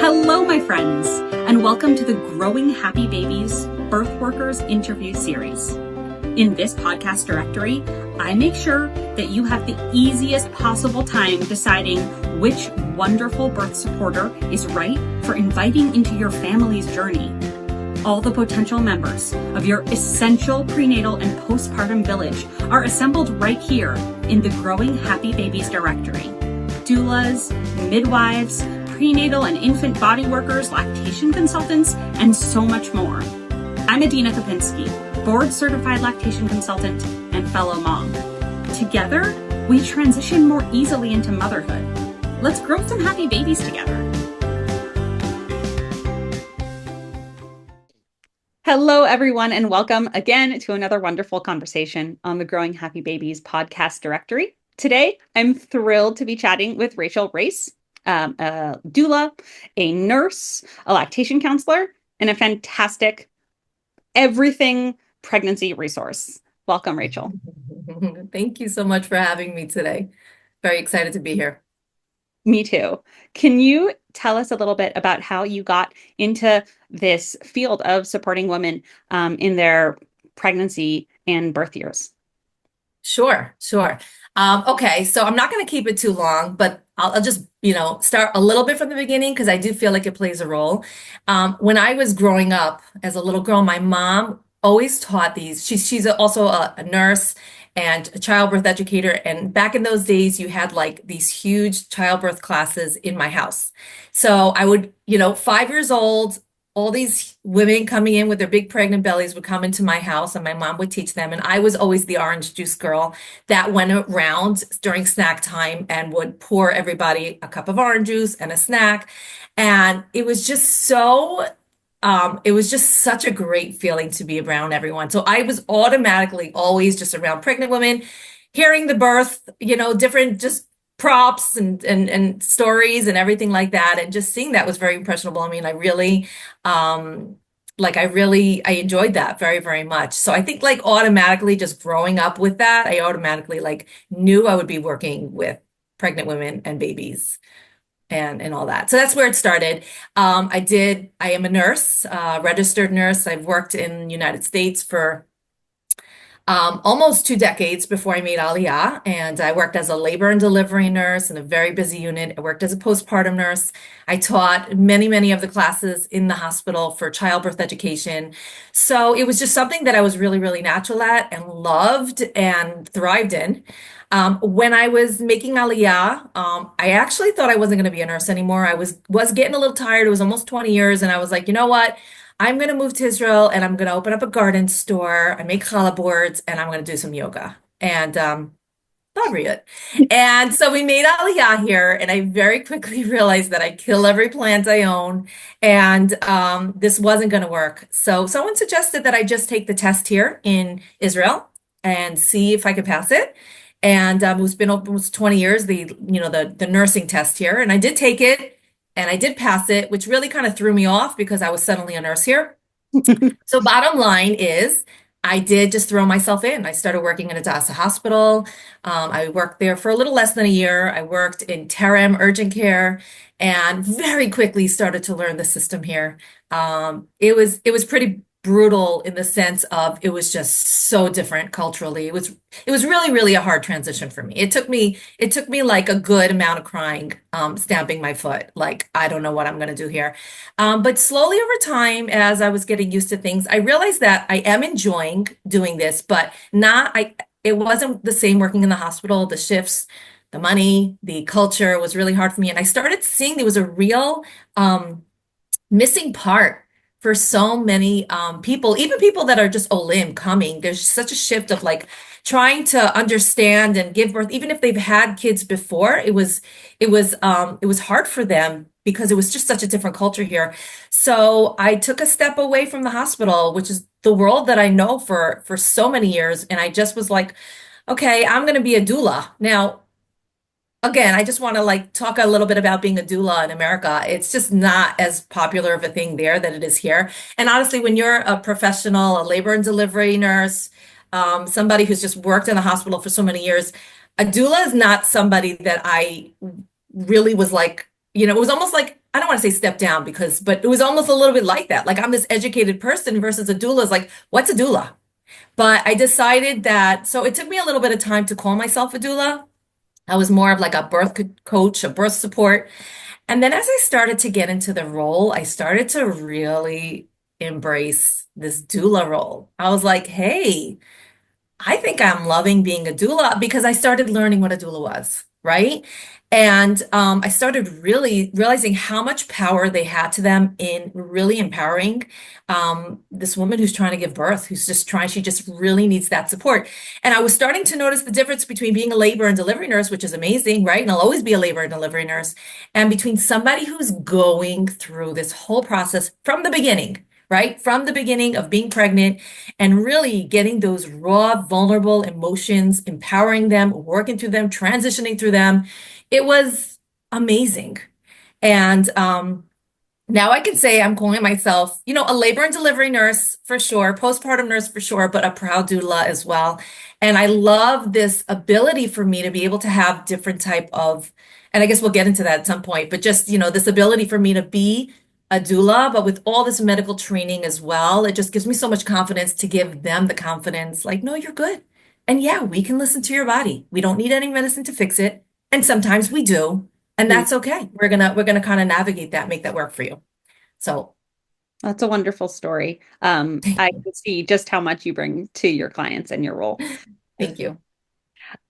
Hello, my friends, and welcome to the Growing Happy Babies Birthworkers interview series. In this podcast directory, I make sure that you have the easiest possible time deciding which wonderful birth supporter is right for inviting into your family's journey. All the potential members of your essential prenatal and postpartum village are assembled right here in the Growing Happy Babies directory. Doulas, midwives, prenatal and infant bodywokers, lactation consultants, and so much more. I'm Adina Kopinski, board-certified lactation consultant and fellow mom. Together, we transition more easily into motherhood. Let's grow some happy babies together. Hello, everyone, and welcome again to another wonderful conversation on the Growing Happy Babies podcast directory. Today, I'm thrilled to be chatting with Rachel Raice, a doula, a nurse, a lactation counselor, and a fantastic everything pregnancy resource. Welcome, Rachel. Thank you so much for having me today. Very excited to be here. Me too. Can you tell us a little bit about how you got into this field of supporting women in their pregnancy and birth years? Sure. Okay, so I'm not going to keep it too long, but I'll just, start a little bit from the beginning because I do feel like it plays a role. When I was growing up as a little girl, my mom always taught these. She's also a nurse and a childbirth educator. And back in those days, you had like these huge childbirth classes in my house. So I would, 5 years old, all these women coming in with their big pregnant bellies would come into my house and my mom would teach them. And I was always the orange juice girl that went around during snack time and would pour everybody a cup of orange juice and a snack. And it was just such a great feeling to be around everyone. So I was automatically always just around pregnant women, hearing the birth, different just props and stories and everything like that. And just seeing that was very impressionable. I mean, I enjoyed that very, very much. So I think like automatically just growing up with that, I automatically like knew I would be working with pregnant women and babies and all that. So that's where it started. I am a nurse, registered nurse. I've worked in the United States for almost 2 decades before I made Aliyah, and I worked as a labor and delivery nurse in a very busy unit. I worked as a postpartum nurse. I taught many of the classes in the hospital for childbirth education. So it was just something that I was really, really natural at and loved and thrived in. When I was making Aliyah, I actually thought I wasn't going to be a nurse anymore. I was getting a little tired. It was almost 20 years, and I was like, you know what? I'm going to move to Israel and I'm going to open up a garden store. I make challah boards and I'm going to do some yoga. And not really. And so we made Aliyah here, and I very quickly realized that I kill every plant I own, and this wasn't going to work. So someone suggested that I just take the test here in Israel and see if I could pass it. And it's been almost 20 years, the nursing test here, and I did take it. And I did pass it, which really kind of threw me off because I was suddenly a nurse here. So bottom line is I did just throw myself in. I started working in a DASA hospital. I worked there for a little less than a year. I worked in Terem urgent care and very quickly started to learn the system here. It was pretty brutal in the sense of it was just so different culturally. It was really, really a hard transition for me. It took me like a good amount of crying, stamping my foot, like, I don't know what I'm going to do here. But slowly over time, as I was getting used to things, I realized that I am enjoying doing this, but it wasn't the same working in the hospital. The shifts, the money, the culture was really hard for me. And I started seeing there was a real missing part for so many people, even people that are just olim coming. There's such a shift of like trying to understand and give birth, even if they've had kids before. It was hard for them because it was just such a different culture here. So I took a step away from the hospital, which is the world that I know for so many years, and I just was like, okay, I'm going to be a doula now. Again, I just want to like talk a little bit about being a doula in America. It's just not as popular of a thing there that it is here. And honestly, when you're a professional, a labor and delivery nurse, somebody who's just worked in the hospital for so many years, a doula is not somebody that I really was like, it was almost like I don't want to say step down but it was almost a little bit like that. Like I'm this educated person versus a doula is like, what's a doula? But I decided that, so it took me a little bit of time to call myself a doula. I was more of like a coach, a birth support. And then as I started to get into the role, I started to really embrace this doula role. I was like, hey, I think I'm loving being a doula because I started learning what a doula was, right? And I started really realizing how much power they had to them in really empowering this woman who's trying to give birth, she just really needs that support. And I was starting to notice the difference between being a labor and delivery nurse, which is amazing, right? And I'll always be a labor and delivery nurse, and between somebody who's going through this whole process from the beginning, right? From the beginning of being pregnant and really getting those raw, vulnerable emotions, empowering them, working through them, transitioning through them. It was amazing. And now I can say I'm calling myself, a labor and delivery nurse for sure, postpartum nurse for sure, but a proud doula as well. And I love this ability for me to be able to have different type of, and I guess we'll get into that at some point, but just, this ability for me to be a doula, but with all this medical training as well, it just gives me so much confidence to give them the confidence, like, no, you're good. And yeah, we can listen to your body. We don't need any medicine to fix it. And sometimes we do, and Mm. that's okay. We're gonna kind of navigate that, make that work for you. So That's a wonderful story. I can see just how much you bring to your clients and your role. thank you.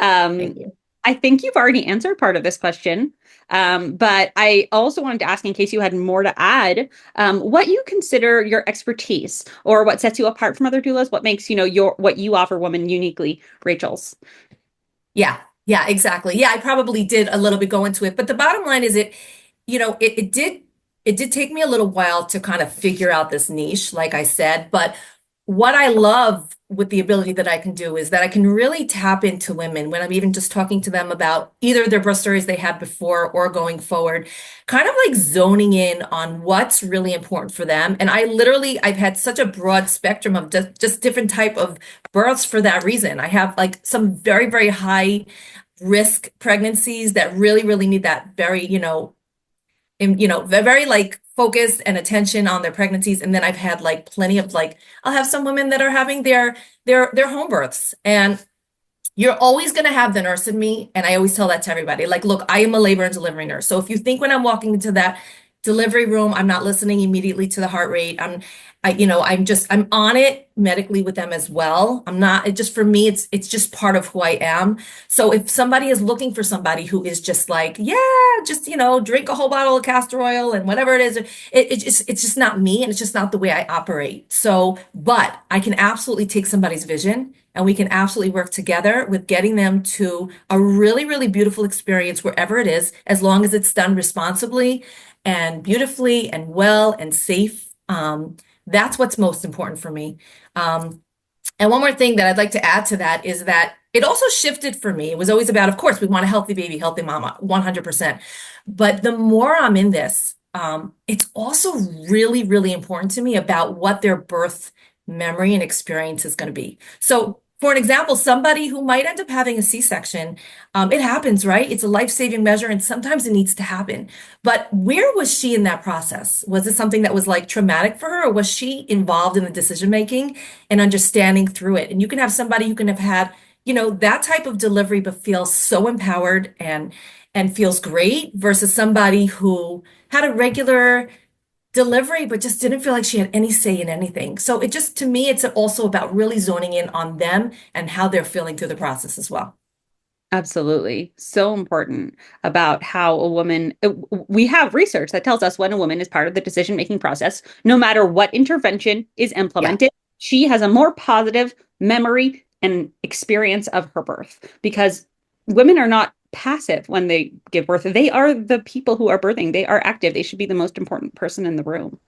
Um, Thank you. I think you've already answered part of this question, but I also wanted to ask, in case you had more to add, what you consider your expertise or what sets you apart from other doulas, what makes, what you offer women uniquely, Rachel's. Yeah, exactly. Yeah, I probably did a little bit go into it, but the bottom line is it did take me a little while to kind of figure out this niche, like I said, but what I love with the ability that I can do is that I can really tap into women when I'm even just talking to them about either their birth stories they had before or going forward, kind of like zoning in on what's really important for them. And I've had such a broad spectrum of just different type of births for that reason. I have like some very, very high risk pregnancies that really, really need that very, very like focused and attention on their pregnancies. And then I've had like plenty of like, I'll have some women that are having their home births, and you're always going to have the nurse in me. And I always tell that to everybody, like, look, I am a labor and delivery nurse. So if you think when I'm walking into that delivery room, I'm not listening immediately to the heart rate. I'm on it medically with them as well. I'm not, it just, for me, it's just part of who I am. So if somebody is looking for somebody who is just like, yeah, just, drink a whole bottle of castor oil and whatever it is, it's just not me, and it's just not the way I operate. So, but I can absolutely take somebody's vision, and we can absolutely work together with getting them to a really, really beautiful experience wherever it is, as long as it's done responsibly and beautifully and well and safe. That's what's most important for me. And one more thing that I'd like to add to that is that it also shifted for me. It was always about, of course, we want a healthy baby, healthy mama, 100%. But the more I'm in this, it's also really, really important to me about what their birth memory and experience is going to be. So for an example, somebody who might end up having a C-section, it happens, right? It's a life-saving measure, and sometimes it needs to happen. But where was she in that process? Was it something that was like traumatic for her, or was she involved in the decision-making and understanding through it? And you can have somebody who can have had, that type of delivery, but feels so empowered and feels great, versus somebody who had a regular delivery, but just didn't feel like she had any say in anything. So it just, to me, it's also about really zoning in on them and how they're feeling through the process as well. Absolutely. So important about how a woman, we have research that tells us when a woman is part of the decision-making process, no matter what intervention is implemented, she has a more positive memory and experience of her birth, because women are not passive when they give birth. They are the people who are birthing. They are active. They should be the most important person in the room.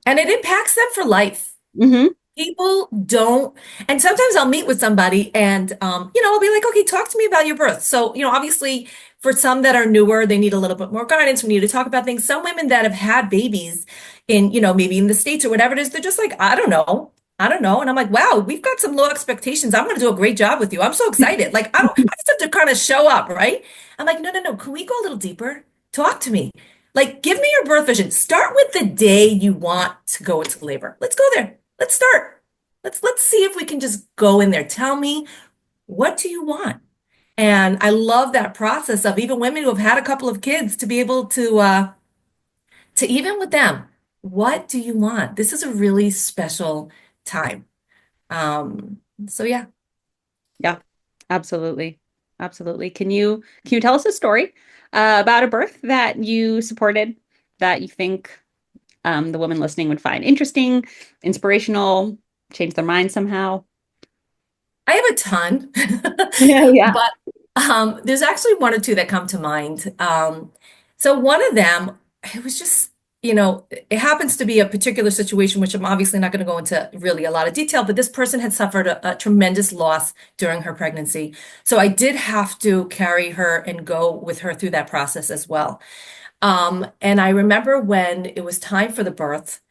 And it impacts them for life. Mm-hmm. People don't, and sometimes I'll meet with somebody and, I'll be like, okay, talk to me about your birth. So, obviously for some that are newer, they need a little bit more guidance. We need to talk about things. Some women that have had babies in, maybe in the States or whatever it is, they're just like, I don't know. And I'm like, wow, we've got some low expectations. I'm going to do a great job with you. I'm so excited. Like, I just have to kind of show up, right? I'm like, no. Can we go a little deeper? Talk to me. Like, give me your birth vision. Start with the day you want to go into labor. Let's go there. Let's start. Let's see if we can just go in there. Tell me, what do you want? And I love that process of even women who have had a couple of kids to be able to even with them, what do you want? This is a really special time. So yeah. Yeah, absolutely. Absolutely. Can you tell us a story about a birth that you supported that you think the woman listening would find interesting, inspirational, change their mind somehow? I have a ton, Yeah, yeah. but there's actually one or two that come to mind. So one of them, it was just, it happens to be a particular situation, which I'm obviously not going to go into really a lot of detail, but this person had suffered a tremendous loss during her pregnancy. So I did have to carry her and go with her through that process as well. And I remember when it was time for the birth,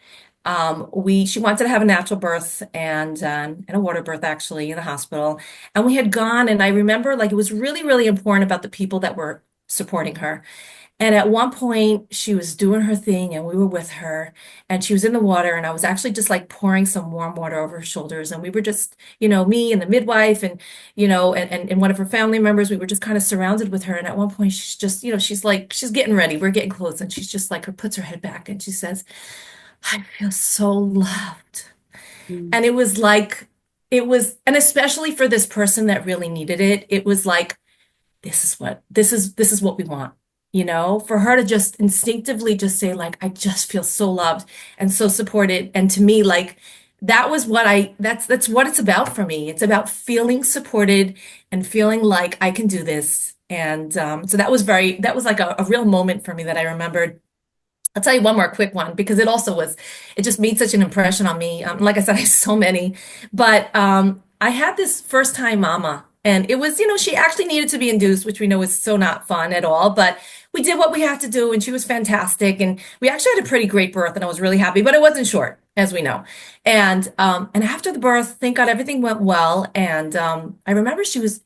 she wanted to have a natural birth and a water birth actually in the hospital. And we had gone, and I remember like it was really, really important about the people that were supporting her. And at one point, she was doing her thing, and we were with her, and she was in the water, and I was actually just like pouring some warm water over her shoulders, and we were just, me and the midwife, and and one of her family members, we were just kind of surrounded with her. And at one point, she's just, she's getting ready, we're getting close, and she's just like, her puts her head back, and she says, "I feel so loved." Mm. And it was like, and especially for this person that really needed it, it was like, this is what we want, for her to just instinctively just say like, I just feel so loved and so supported. And to me, like, that's what it's about for me. It's about feeling supported and feeling like I can do this. And so that was like a real moment for me that I remembered. I'll tell you one more quick one because it just made such an impression on me. Like I said, I have so many, but I had this first time mama, and it was, she actually needed to be induced, which we know is so not fun at all, but we did what we had to do, and she was fantastic. And we actually had a pretty great birth, and I was really happy, but it wasn't short, as we know. And after the birth, thank God everything went well. And I remember she was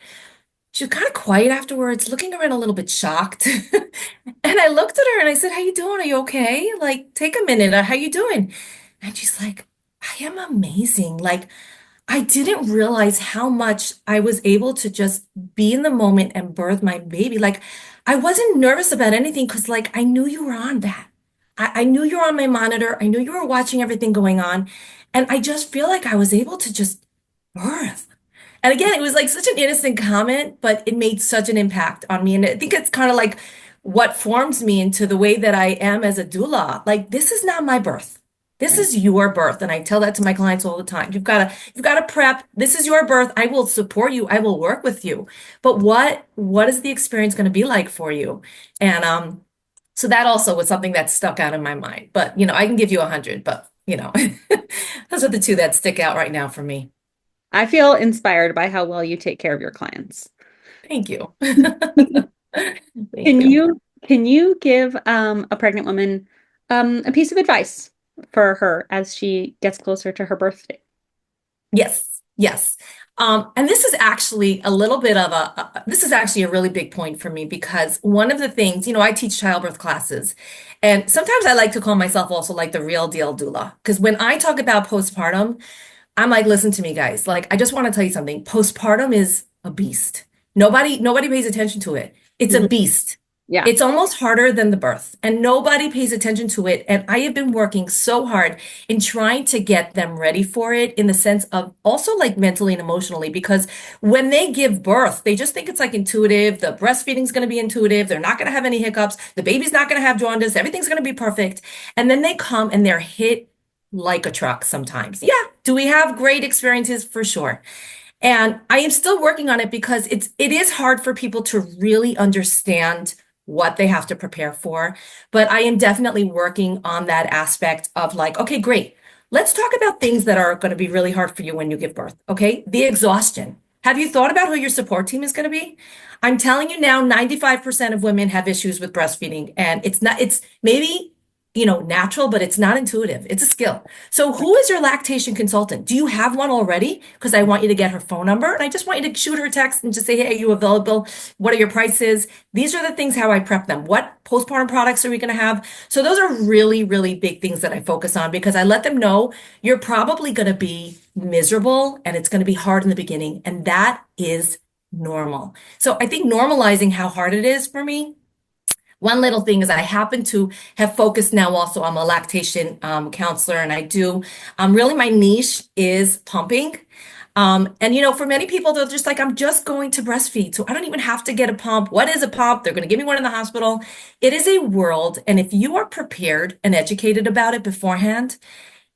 kind of quiet afterwards, looking around a little bit shocked. And I looked at her and I said, "How you doing? Are you okay? Like, take a minute. How you doing?" And she's like, "I am amazing. Like, I didn't realize how much I was able to just be in the moment and birth my baby. Like, I wasn't nervous about anything because, like, I knew you were on that. I knew you were on my monitor. I knew you were watching everything going on. And I just feel like I was able to just birth." And again, it was like such an innocent comment, but it made such an impact on me. And I think it's kind of like what forms me into the way that I am as a doula. Like, this is not my birth. This Right. is your birth. And I tell that to my clients all the time. You've got to prep. This is your birth. I will support you. I will work with you. But what is the experience going to be like for you? And so that also was something that stuck out in my mind. But I can give you 100, but those are the two that stick out right now for me. I feel inspired by how well you take care of your clients. Thank you. Thank Can you. you give a pregnant woman a piece of advice for her as she gets closer to her birthday? Yes, yes. And this is actually a little bit of this is actually a really big point for me because one of the things, I teach childbirth classes, and sometimes I like to call myself also like the real deal doula. Because when I talk about postpartum, I'm like, listen to me, guys. Like, I just want to tell you something. Postpartum is a beast. Nobody pays attention to it. It's a Mhm. beast. Yeah. It's almost harder than the birth, and nobody pays attention to it. And I have been working so hard in trying to get them ready for it in the sense of also like mentally and emotionally, because when they give birth, they just think it's like intuitive. The breastfeeding's going to be intuitive. They're not going to have any hiccups. The baby's not going to have jaundice. Everything's going to be perfect. And then they come and they're hit like a truck sometimes. Yeah. Do we have great experiences? For sure. And I am still working on it because it is hard for people to really understand what they have to prepare for. But I am definitely working on that aspect of like, okay, great. Let's talk about things that are going to be really hard for you when you give birth. Okay. The exhaustion. Have you thought about who your support team is going to be? I'm telling you now, 95% of women have issues with breastfeeding, and it's not, it's maybe natural, but it's not intuitive. It's a skill. So who is your lactation consultant? Do you have one already? Because I want you to get her phone number, and I just want you to shoot her a text and just say, hey, are you available? What are your prices? These are the things how I prep them. What postpartum products are we going to have? So those are really, really big things that I focus on, because I let them know you're probably going to be miserable and it's going to be hard in the beginning. And that is normal. So I think normalizing how hard it is for me. One little thing is I happen to have focused now also. I'm a lactation counselor, and I do really, my niche is pumping. For many people, they're just like, I'm just going to breastfeed, so I don't even have to get a pump. What is a pump? They're going to give me one in the hospital. It is a world. And if you are prepared and educated about it beforehand,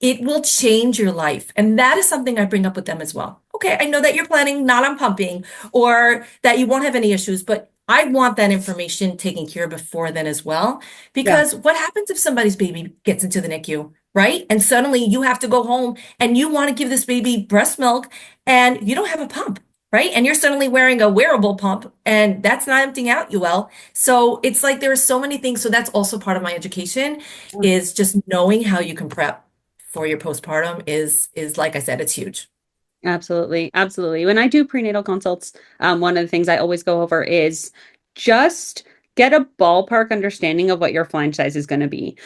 it will change your life. And that is something I bring up with them as well. Okay, I know that you're planning not on pumping or that you won't have any issues, but I want that information taken care of before then as well. Because what happens if somebody's baby gets into the NICU, right? And suddenly you have to go home and you want to give this baby breast milk and you don't have a pump, right? And you're suddenly wearing a wearable pump and that's not emptying out you well. So it's like there are so many things. So that's also part of my education, is just knowing how you can prep for your postpartum is like I said, it's huge. Absolutely. Absolutely. When I do prenatal consults, one of the things I always go over is just get a ballpark understanding of what your flange size is going to be.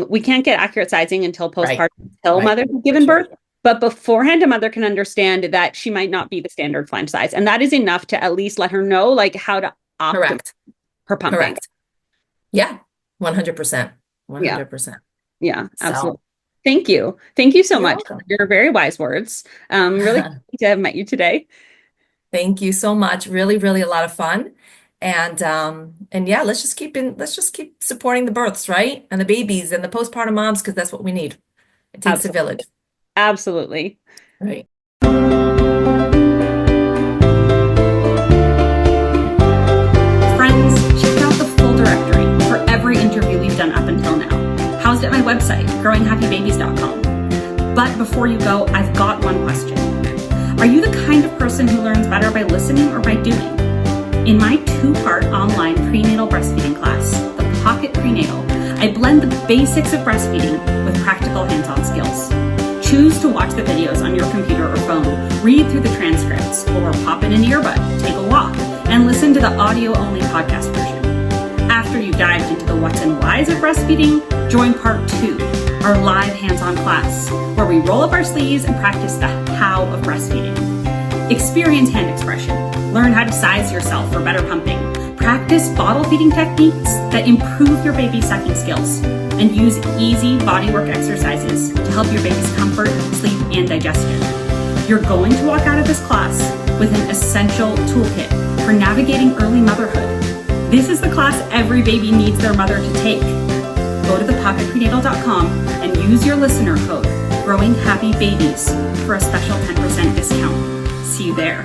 We can't get accurate sizing until postpartum, until mothers have given birth. But beforehand, a mother can understand that she might not be the standard flange size. And that is enough to at least let her know like how to optimize her pumping. Correct. Yeah. 100%. 100%. Yeah, absolutely. Thank you. Thank you so much for your very wise words. Really happy to have met you today. Thank you so much. Really, really a lot of fun. And yeah, let's just keep supporting the births, right? And the babies and the postpartum moms, because that's what we need. It takes a village. Absolutely. Right. Friends, check out the full directory for every interview we've done up until now, housed at my website, growinghappybabies.com. But before you go, I've got one question. Are you the kind of person who learns better by listening or by doing? In my 2-part online prenatal breastfeeding class, The Pocket Prenatal, I blend the basics of breastfeeding with practical hands-on skills. Choose to watch the videos on your computer or phone, read through the transcripts, or pop in an earbud, take a walk, and listen to the audio-only podcast version. After you've dived into the what's and whys of breastfeeding, join part 2, our live hands-on class, where we roll up our sleeves and practice the how of breastfeeding. Experience hand expression, learn how to size yourself for better pumping, practice bottle feeding techniques that improve your baby's sucking skills, and use easy bodywork exercises to help your baby's comfort, sleep, and digestion. You're going to walk out of this class with an essential toolkit for navigating early motherhood. This is the class every baby needs their mother to take. Go to thepocketprenatal.com and use your listener code, growinghappybabies, for a special 10% discount. See you there.